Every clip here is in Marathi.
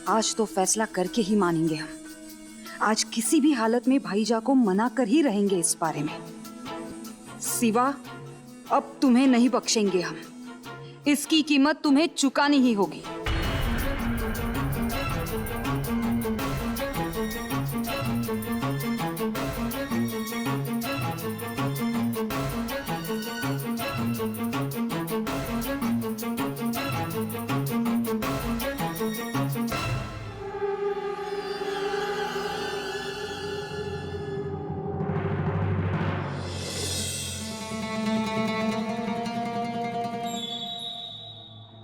आज तो फैसला करके ही मानेंगे हम। आज किसी भी हालत में भाईजा को मना कर ही रहेंगे इस बारे में। सिवा, अब तुम्हें नहीं बख्शेंगे हम। इसकी कीमत तुम्हें चुकानी ही होगी।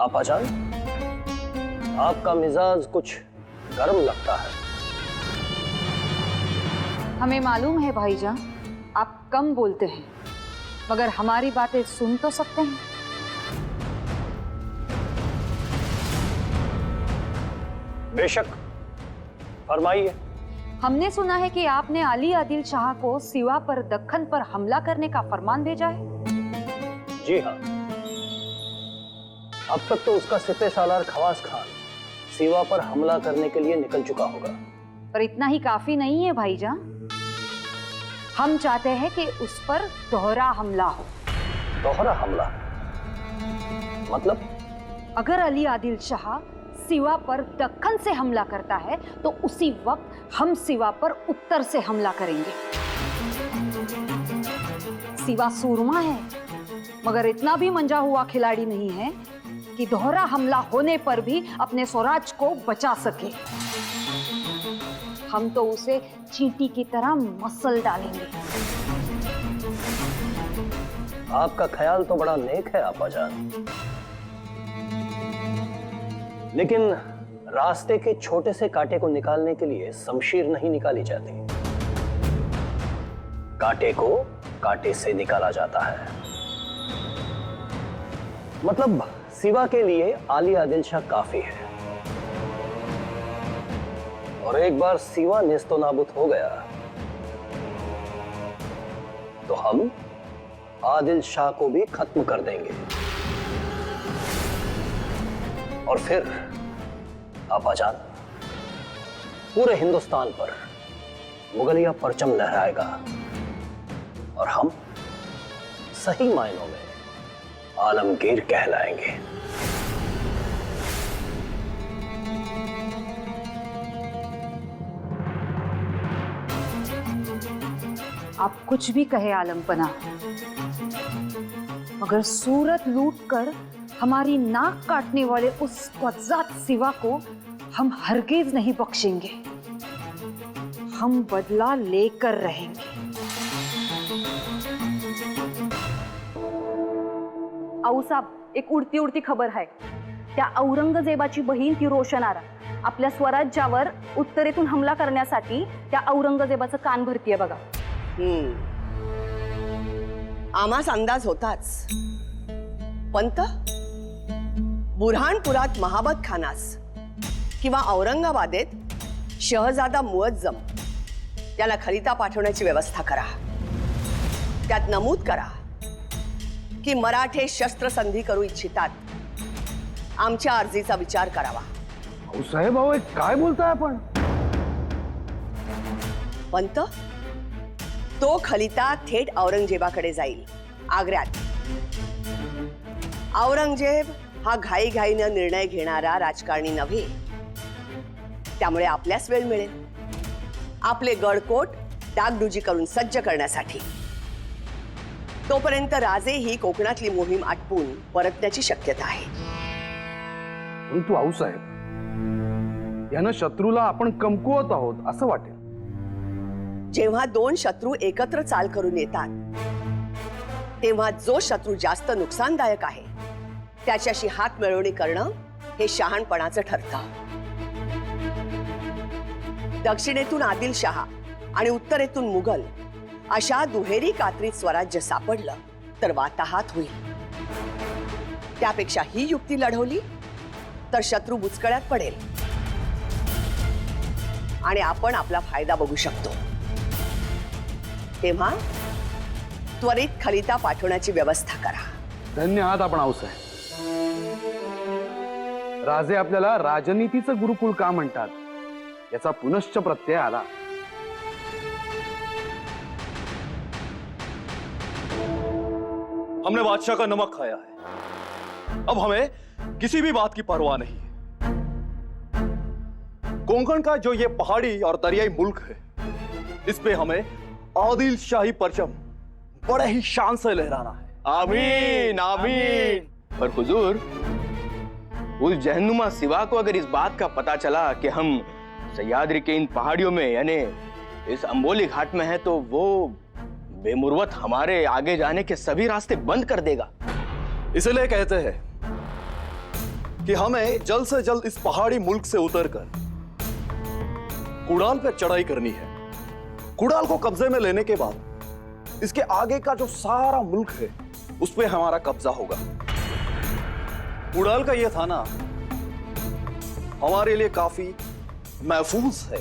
आपाजान, आपका मिजाज कुछ गर्म लगता है। हमें मालूम है भाईजान, आप कम बोलते हैं, मगर हमारी बातें सुन तो सकते हैं। बेशक, फरमाइए। हमने सुना है कि आपने अली आदिल शाह को सिवा पर दक्कन पर हमला करने का फरमान भेजा है। जी हाँ, अब तक तो उसका सिपह सालार खवास खान सिवा पर हमला करने के लिए निकल चुका होगा। पर इतना ही काफी नहीं है भाईजान। हम चाहते हैं कि उस पर दोहरा हमला हो। दोहरा हमला मतलब? अगर अली आदिल शाह सिवा पर दक्कन से हमला करता है तो उसी वक्त हम सिवा पर उत्तर से हमला करेंगे। सिवा सूरमा है, मगर इतना भी मंजा हुआ खिलाड़ी नहीं है कि दोहरा हमला होने पर भी अपने स्वराज को बचा सके। हम तो उसे चींटी की तरह मसल डालेंगे। आपका ख्याल तो बड़ा नेक है आपाजान, लेकिन रास्ते के छोटे से कांटे को निकालने के लिए शमशीर नहीं निकाली जाती, कांटे को कांटे से निकाला जाता है। मतलब सिवा के लिए अली आदिल शाह काफी है, और एक बार सिवा नेस्तो नाबूद हो गया तो हम आदिल शाह को भी खत्म कर देंगे, और फिर आपाजान पूरे हिंदुस्तान पर मुगलिया परचम लहराएगा और हम सही मायनों में आलमगीर कहलाएंगे। आप कुछ भी कहे आलमपना, मगर सूरत लूटकर हमारी नाक काटने वाले उस क्वज़्ज़ात सिवा को हम हरगिज नहीं बख्शेंगे। हम बदला लेकर रहेंगे। आऊसाब, एक उडती उडती खबर आहे। त्या औरंगजेबाची बहीण ती रोशनारा आपल्या स्वराज्यावर उत्तरेतून हमला करण्यासाठी त्या औरंगजेबाचं कान भरतीये बघा। आम्हास अंदाज होताच, पंत बुरहानपुरात महाबत खानास किंवा औरंगाबादेत शहजादा मुअज्जम याला खलिता पाठवण्याची व्यवस्था करा। त्यात नमूद करा की मराठे शस्त्रसंधी करू इच्छितात, आमच्या अर्जीचा विचार करावा। साहेब अहो काय बोलताय आपण? पंत, तो खलिता थेट औरंगजेबाकडे जाईल आग्र्यात। औरंगजेब हा घाईघाईनं निर्णय घेणारा राजकारणी नव्हे, त्यामुळे आपल्यास वेळ मिळेल आपले गडकोट डागडुजी करून सज्ज करण्यासाठी। तोपर्यंत राजे ही कोकणातली मोहीम आटपून परतण्याची शक्यता आहे। परंतु आऊसाहेब, यानं शत्रूला आपण कमकुवत आहोत असं वाटेल। जेव्हा दोन शत्रू एकत्र चाल करून येतात तेव्हा जो शत्रू जास्त नुकसानदायक आहे त्याच्याशी हात मिळवणी करणं हे शहाणपणाचं ठरतं। दक्षिणेतून आदिलशाह आणि उत्तरेतून मुघल अशा दुहेरी कात्रीत स्वराज्य सापडलं तर वाताहात होईल। त्यापेक्षा ही युक्ती लढवली तर शत्रू बुचकळ्यात पडेल आणि आपण आपला फायदा बघू शकतो। तेव्हा त्वरित खलिता पाठवण्याची व्यवस्था करा। धन्यवाद आपण आऊसाहेब। राजे आपल्याला राजनीतीचं गुरुकुल का म्हणतात याचा पुनश्च प्रत्यय आला. हमने बादशाह का नमक खाया है, अब हमें किसी भी बात की परवाह नहीं है. कोंकण का जो ये पहाड़ी और दरियाई मुल्क है, इस पे हमें आदिल शाही परचम बड़े ही शान से लहराना है. आमीन आमीन. पर हुजूर, उस जहन्नुमा सिवा को अगर इस बात का पता चला कि हम सह्याद्री के इन पहाड़ियों में यानी इस अंबोली घाट में हैं, तो वो बेमुरवत हमारे आगे जाने के सभी रास्ते बंद कर देगा. इसलिए कहते हैं कि हमें जल्द से जल्द इस पहाड़ी मुल्क से उतरकर कुड़ाल पर चढ़ाई करनी है. कुड़ाल को कब्जे में लेने के बाद इसके आगे का जो सारा मुल्क है उस पे हमारा कब्जा होगा. कुड़ाल का यह थाना हमारे लिए काफी महफूज है.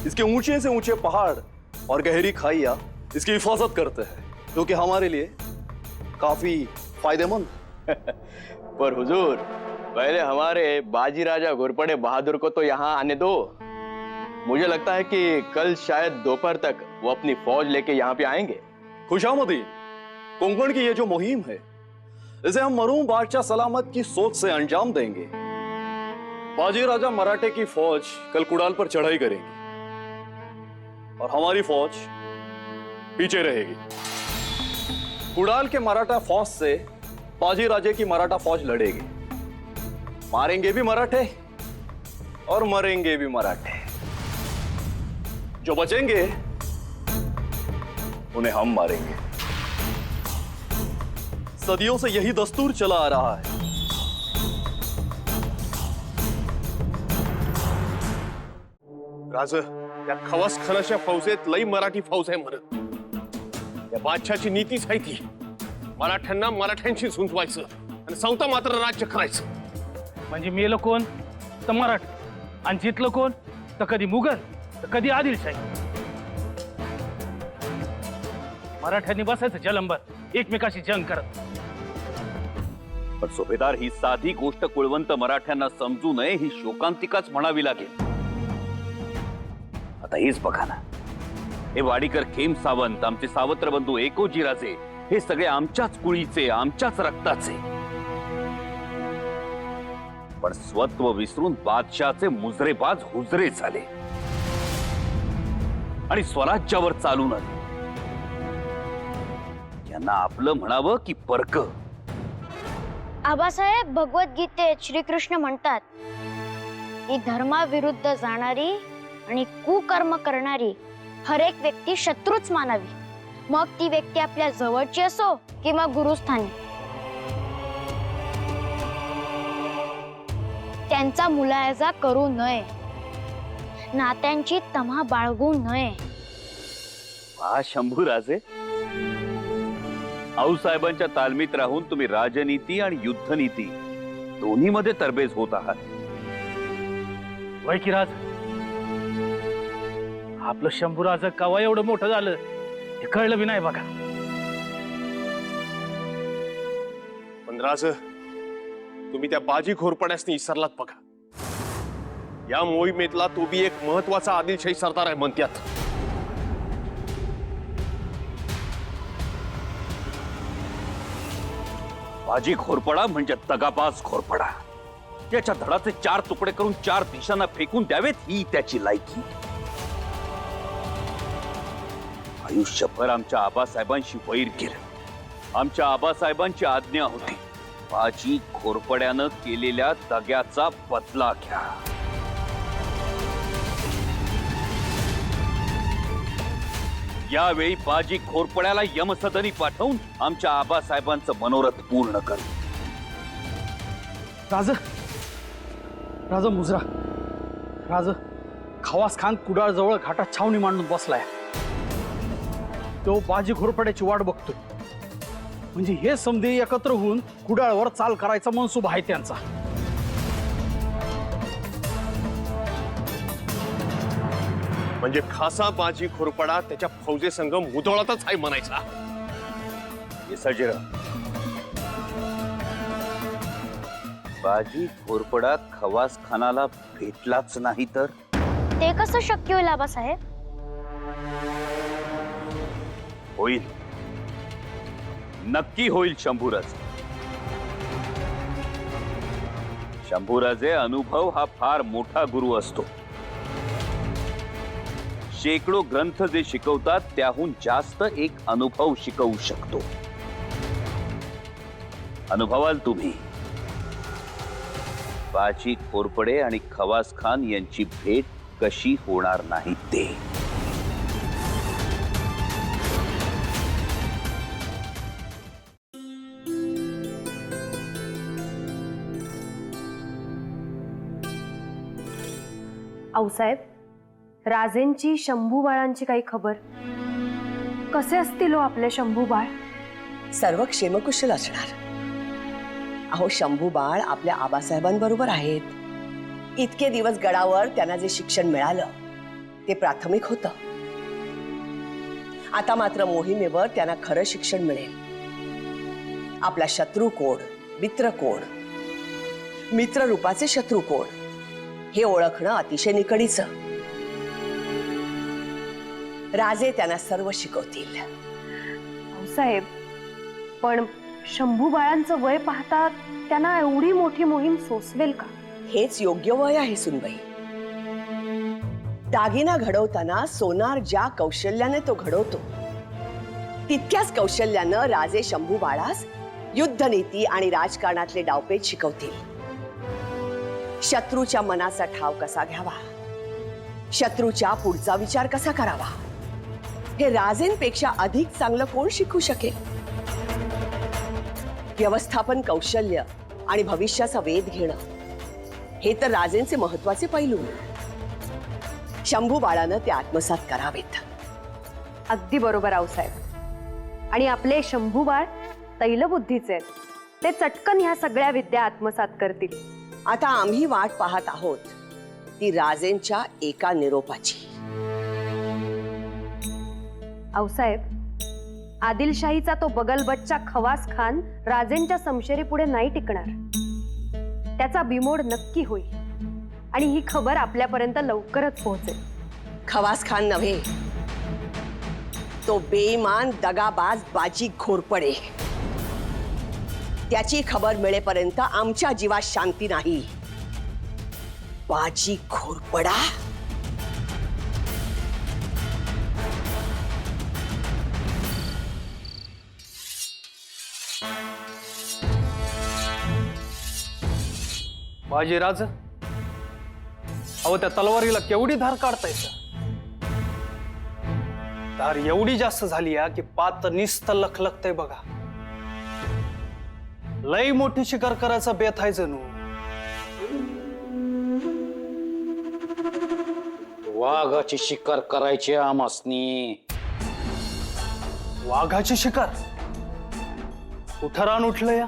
इसके ऊंचे से ऊंचे पहाड़ और गहरी खाइयां इसकी हिफाजत करते हैं, जो कि हमारे लिए काफी फायदेमंद है. पर हुजूर, पहले हमारे बाजी राजा घोरपड़े बहादुर को तो यहाँ आने दो. मुझे लगता है कि कल शायद दोपहर तक वो अपनी फौज लेके यहाँ पे आएंगे. खुशामदीन, कोंकण की ये जो मुहिम है इसे हम मरूम बादशाह सलामत की सोच से अंजाम देंगे. बाजी राजा मराठे की फौज कल कुड़ाल पर चढ़ाई करेगी और हमारी फौज पीछे रहेगी. कुड़ाल के मराठा फौज से बाजी राजे की मराठा फौज लड़ेगी. मारेंगे भी मराठे और मरेंगे भी मराठे. जो बचेंगे उन्हें हम मारेंगे. सदियों से यही दस्तूर चला आ रहा है. राज, या खवास खानाच्या फौजेत लई मराठी फौज आहे म्हणत. या बादशाची नीतीच आहे ती, मराठ्यांना मराठ्यांशी झुंजवायचं आणि सौता मात्र राज्य करायचं. म्हणजे मेलं कोण तर मराठ आणि जितलं कोण तर कधी मुघल तर कधी आदिलशाही. मराठ्यांनी बसायचं जलंबर एकमेकाशी जंग करत. पण सुभेदार, ही साधी गोष्ट कुळवंत मराठ्यांना समजू नये ही शोकांतिकाच म्हणावी लागेल. आता हेच बघा ना, हे वाडीकर, खेम सावंत, आमचे सावत्र बंधू एकोजी राजे, हे सगळे आमच्याच कुळीचे, आमच्याच रक्ताचे. पण स्वत्व विसरून बादशाचे मुजरेबाज हुजरे झाले आणि स्वराज्यावर चालून आले. यांना आपलं म्हणावं की परक. आबासाहेब, भगवद्गीतेत श्रीकृष्ण म्हणतात की धर्माविरुद्ध जाणारी आणि कुकर्म करणारी हर एक व्यक्ती शत्रूच मानावी, मग ती व्यक्ती आपल्या जवळची असो किंवा गुरुस्थानी. त्यांचा मुलायजा करू नये, नात्यांची तमा बाळगू नये. हा शंभूराजे, आऊसाहेबांच्या तालमीत राहून तुम्ही राजनीती आणि युद्धनीती दोन्ही मध्ये तरबेज होत आहात. वय की राज, आपलं शंभूराज कवा एवढं मोठं झालं हे कळलं बी नाही बघा. पण राज, तुम्ही त्या बाजी घोरपड्यासनी विसरलात बघा. या मोहिमेतला तो बी एक महत्वाचा आदिलशाही सरदार आहे म्हणत्यात. बाजी घोरपडा म्हणजे तगाबाज घोरपडा. त्याच्या धडाचे 4 तुकडे करून 4 दिशांना फेकून द्यावेत ही त्याची लायकी. आयुष्यभर आमच्या आबासाहेबांशी वैर केलं. आमच्या आबासाहेबांची आज्ञा होती, बाजी घोरपड्यानं केलेल्या दग्याचा बदला घ्या. यावेळी बाजी घोरपड्याला यमसदनी पाठवून आमच्या आबासाहेबांचं मनोरथ पूर्ण करू. राज, राज मुजरा, राज खवास खान कुडाळ जवळ घाटात छावणी मांडून बसलाय. तो बाजी घोरपड्याची वाट बघतोय. म्हणजे हे समधे एकत्र होऊन कुडाळवर चाल करायचा मनसूबा आहे त्यांचा. म्हणजे खासा बाजी घोरपडा त्याच्या फौजेसंग मुदोळातच आहे म्हणायचा. हे सजरा, बाजी घोरपडा खवास खानाला भेटलाच नाही तर ते कसं शक्य होईल आबासाहेब? होईल, नक्की होईल. शंभूराजे अनुभव हा फार मोठा गुरु असतो. शेकडो ग्रंथ जे शिकवतात त्याहून जास्त एक अनुभव शिकवू शकतो. अनुभवाल तुम्ही बाजी घोरपडे आणि खवास खान यांची भेट कशी होणार नाही ते. आऊसाहेब, राजेंची शंभू बाळांची काही खबर? कसे असतील हो आपले शंभू बाळ? सर्व क्षेमकुशल असणार. अहो, शंभू बाळ आपल्या आबासाहेबांबरोबर आहेत. इतके दिवस गडावर त्यांना जे शिक्षण मिळालं ते प्राथमिक होतं. आता मात्र मोहिमेवर त्यांना खरं शिक्षण मिळेल. आपला शत्रू कोण, मित्र कोण, मित्र रूपाचे शत्रू कोण हे ओळखणं अतिशय निकडीचं. राजे त्यांना सर्व शिकवतील. आऊसाहेब, पण शंभू बाळांचं वय पाहता त्यांना एवढी मोठी मोहीम सोसवेल का? हेच योग्य वय आहे सुनबाई. दागिना घडवताना सोनार ज्या कौशल्याने तो घडवतो तितक्याच कौशल्यानं राजे शंभू बाळास युद्धनीती आणि राजकारणातले डावपेच शिकवतील. शत्रूच्या मनाचा ठाव कसा घ्यावा, शत्रूच्या पुढचा विचार कसा करावा, हे राजेंपेक्षा अधिक चांगलं कोण शिकू शकेल? व्यवस्थापन कौशल्य आणि भविष्याचा वेध घेणं हे तर राजेंचे महत्वाचे पैलू. शंभू बाळानं ते आत्मसात करावेत. अगदी बरोबर आऊसाहेब. आणि आपले शंभू बाळ तैलबुद्धीचे आहेत. ते चटकन ह्या सगळ्या विद्या आत्मसात करतील. आता आम्ही वाट पाहत आहोत ती राजेंच्या एका निरोपाची. आऊसाहेब, आदिलशाहीचा तो बगलबच्चा खवास खान राजेंच्या समशेरी पुढे नाही टिकणार. त्याचा बिमोड नक्की होईल आणि ही खबर आपल्यापर्यंत लवकरच पोहोचेल. खवास खान नव्हे, तो बेईमान दगाबाज बाजी घोरपडे. त्याची खबर मिळेपर्यंत आमच्या जीवात शांती नाही. बाजी घोरपडा बाजीराज, अहो त्या तलवारीला केवढी धार काढतायचं. धार एवढी जास्त झाली की पात निस्त लखलखतय बघा. लई मोठी शिकार करायचा बेत आहे जणू. वाघाची शिकार करायची आमासनी. वाघाची शिकार? कुठं रान उठलं या?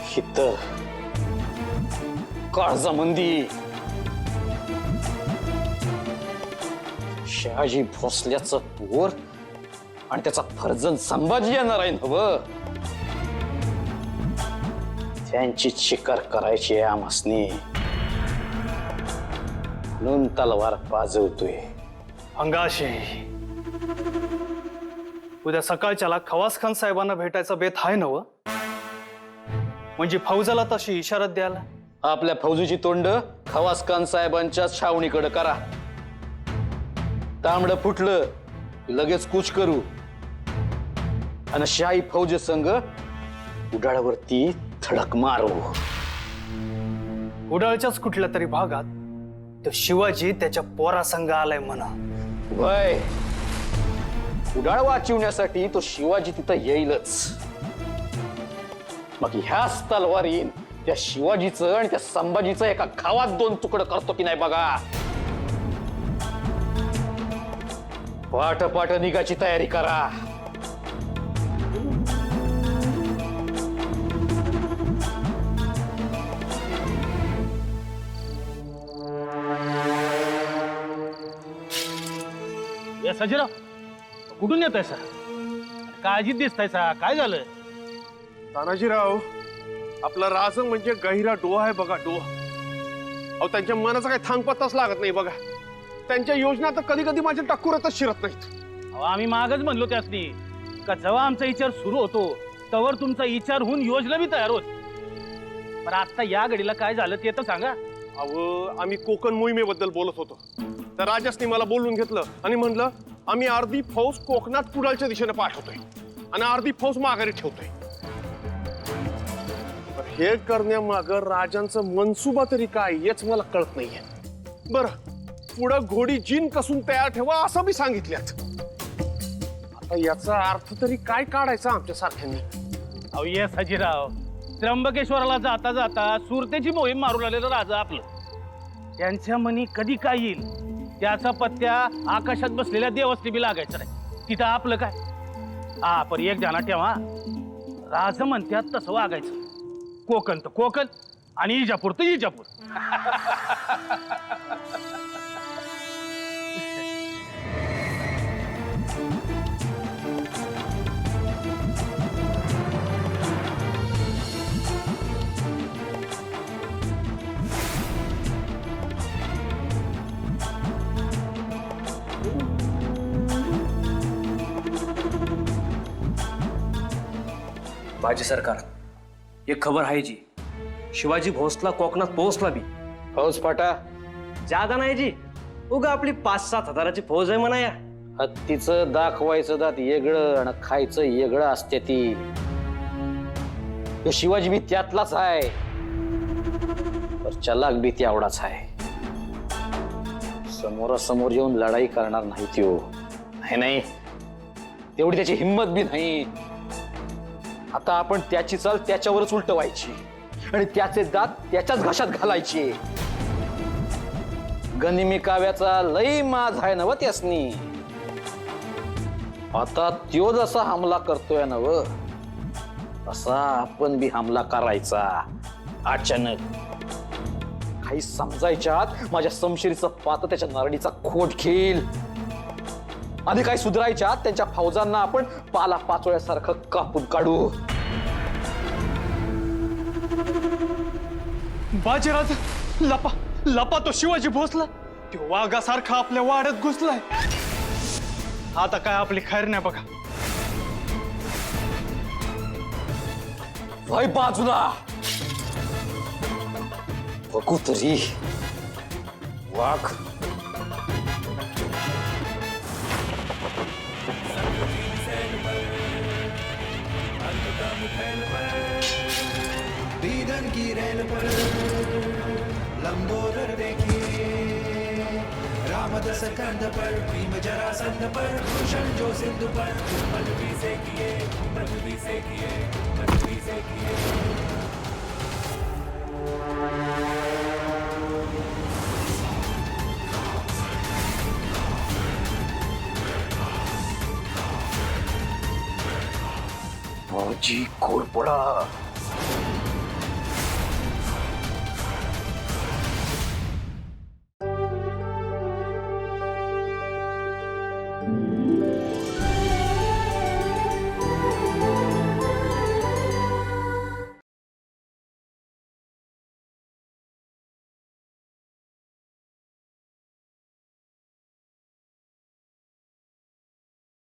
हित काळजामंदी शहाजी भोसल्याचं पोर आणि त्याचा फर्जंद संभाजी येणार आहे नव. त्यांचीच शिकार करायची आहे आमासनी. म्हणून तलवार पाजवतोय. अंगाशी उद्या सकाळच्याला खवास खान साहेबांना भेटायचा बेत आहे नव. म्हणजे फौजाला तशी इशारा द्यायला. आपल्या फौजीची तोंड खवास खान साहेबांच्या छावणीकडे करा. तांबडं फुटलं की लगेच कूच करू आणि शाही फौज संघ उडाळावरती धडक मारू. उडाळच्याच कुठल्या तरी भागात तो शिवाजी त्याच्या पोरा संघ आलाय म्हणा. वय उडाळ वाचवण्यासाठी तो शिवाजी तिथं येईलच. मग ह्याच तलवारीन त्या शिवाजीचं आणि त्या संभाजीचं एका घावात 2 तुकडं करतो की नाही बघा. पाठ पाठ निघाची तयारी करा. सजरा कुठून येत आहे सर? काळजीत दिसतायसा, काय झालं? तानाजीराव, आपला राज म्हणजे गहिरा डोहा आहे बघा, डोहा. अहो त्यांच्या मनाचा काही थांगपत्ताच लागत नाही बघा. त्यांच्या योजना तर कधी कधी माझ्या टक्कुरातच शिरत नाहीत. अहो, आम्ही मागच म्हणलो त्यासनी का जेव्हा आमचा विचार सुरू होतो तवर तुमचा विचार होऊन योजना बी तयार होत. पण आता या घडीला काय झालं ते तर सांगा. अहो आम्ही कोकण मोहिमेबद्दल बोलत होतो, तर राजासनी मला बोलून घेतलं आणि म्हणलं आम्ही अर्धी फौज कोकणात कुडाळच्या दिशेने पाठवतोय आणि अर्धी फौज माघारी ठेवतोय. हे करण्यामागं राजांचं मनसुबा तरी काय हेच मला कळत नाहीये. बरं, पुढं घोडी जीन कसून तयार ठेवा असं बी सांगितल्यात. आता याचा अर्थ तरी काय काढायचा आमच्या सारख्यांनी? अहो ये सजीराव, त्र्यंबकेश्वराला जाता जाता सुरतेची मोहीम मारू लागलेलं राजा आपलं. त्यांच्या मनी कधी काय येईल त्याचा पत्त्या आकाशात बसलेल्या देवस्ती बी लागायचं नाही. तिथं आपलं काय? हा, पण एक ध्यानात ठेवा, राज म्हणत्यात तसं वागायचं. कोकण तर कोकण आणि इजापूर तर इजापूर. बाजी सरकार, एक खबर आहे जी, शिवाजी भोसला कोकणात पोहोचला बी. फौज फाटा जादा नाही जी, उगा आपली 5-7 हजाराची फौज आहे म्हणा. या हत्तीचं दाखवायचं दात वेगळं आणि खायचं वेगळं असते ती. तो शिवाजी बी त्यातलाच आहे, तर चलाक बी तेवढाच आहे. समोरासमोर येऊन लढाई करणार नाही त्यो. नाही, तेवढी त्याची हिंमत बी नाही. आता आपण त्याची चाल त्याच्यावरच उलटवायची आणि त्याचे दात त्याच्याच घशात घालायचे. गनिमी काव्याचा लई माज आहे नव त्यासनी. आता त्यो जसा हमला करतोय नव, तसा आपण बी हमला करायचा. अचानक काही समजायच्या आत माझ्या समशिरीचं पात त्याच्या नरडीचा खोट घेईल आणि काही सुधारायच्या आत त्यांच्या फौजांना आपण पाला पाचोळ्यासारखं कापून काढू. बाजीराज, लपा लपा, तो शिवाजी भोसला तो वाघासारखा आपल्या वाड्यात घुसलाय. आता काय आपली खैर नाही बघा. वय बाजूला, बघू तरी वाघ. दीदन की रेल पर लंबोदर देखिए, रामदस कंध पर भीम जरासंध पर भूषण जो सिंधु पर पृथ्वी से किए, पृथ्वी से किए, पृथ्वी से किए. बाजी घोरपडा